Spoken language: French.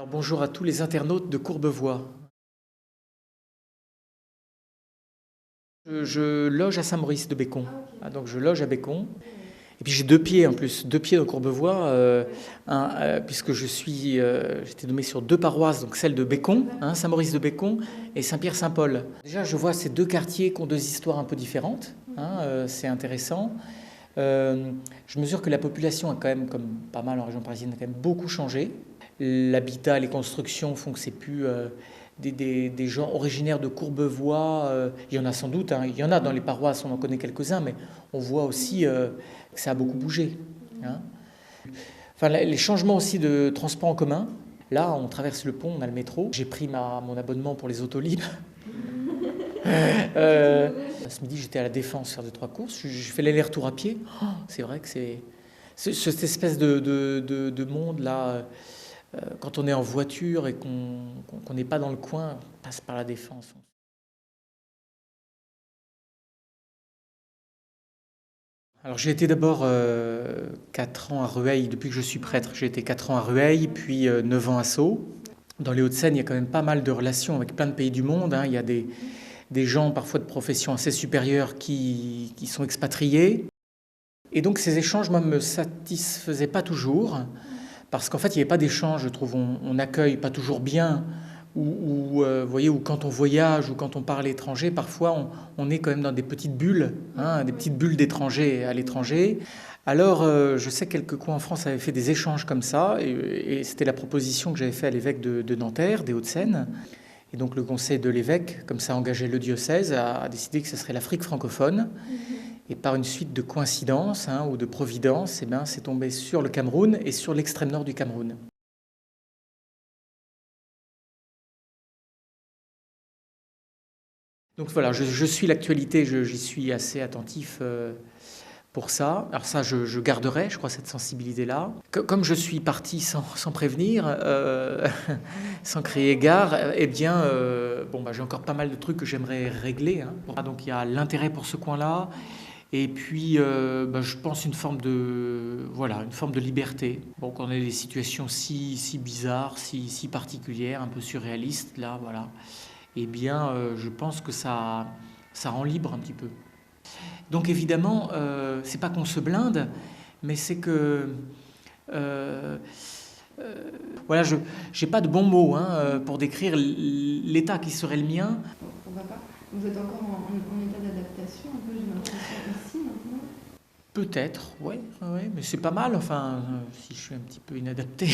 Alors, bonjour à tous les internautes de Courbevoie. Je loge à Saint-Maurice-de-Bécon. Donc je loge à Bécon. Et puis j'ai 2 pieds en plus, 2 pieds dans Courbevoie, puisque j'étais nommé sur 2 paroisses, donc celle de Bécon, Saint-Maurice-de-Bécon et Saint-Pierre-Saint-Paul. Déjà, je vois ces 2 quartiers qui ont 2 histoires un peu différentes. C'est intéressant. Je mesure que la population a quand même, comme pas mal en région parisienne, a quand même beaucoup changé. L'habitat, les constructions font que c'est plus des gens originaires de Courbevoie. Il y en a sans doute, il y en a dans les paroisses, on en connaît quelques-uns, mais on voit aussi que ça a beaucoup bougé. Enfin, les changements aussi de transport en commun. Là, on traverse le pont, on a le métro. J'ai pris mon abonnement pour les Autolib. Ce midi, j'étais à la Défense faire 2-3 courses. J'ai fait l'aller-retour à pied. C'est vrai que c'est cette espèce de monde là. Quand on est en voiture et qu'on n'est pas dans le coin, on passe par la Défense. Alors j'ai été d'abord 4 ans à Rueil, depuis que je suis prêtre. J'ai été 4 ans à Rueil, puis 9 ans à Sceaux. Dans les Hauts-de-Seine, il y a quand même pas mal de relations avec plein de pays du monde. Il y a des gens parfois de professions assez supérieures qui sont expatriés. Et donc ces échanges, moi, me satisfaisaient pas toujours, parce qu'en fait, il n'y avait pas d'échange, je trouve. On n'accueille pas toujours bien, ou voyez, ou quand on voyage, ou quand on part à l'étranger, parfois on est quand même dans des petites bulles, des petites bulles d'étrangers à l'étranger. Alors, je sais que quelques coins en France avaient fait des échanges comme ça, et c'était la proposition que j'avais faite à l'évêque de Nanterre, des Hauts-de-Seine. Et donc le conseil de l'évêque, comme ça engagé le diocèse, a décidé que ce serait l'Afrique francophone. Et par une suite de coïncidences ou de providences, c'est tombé sur le Cameroun et sur l'extrême nord du Cameroun. Donc voilà, je suis l'actualité, j'y suis assez attentif pour ça. Alors ça, je garderai, je crois, cette sensibilité-là. Comme je suis parti sans prévenir, sans créer égard, j'ai encore pas mal de trucs que j'aimerais régler. Donc il y a l'intérêt pour ce coin-là, et puis je pense une forme de liberté. Bon, quand on a des situations si bizarres, si particulières, un peu surréalistes, là, voilà. Je pense que ça rend libre un petit peu. Donc évidemment, c'est pas qu'on se blinde, mais c'est que voilà, je n'ai pas de bons mots pour décrire l'état qui serait le mien. Pourquoi pas? Vous êtes encore en état d'adaptation, un peu, j'ai l'impression, ici maintenant. Peut-être, ouais, mais c'est pas mal, enfin, si je suis un petit peu inadapté.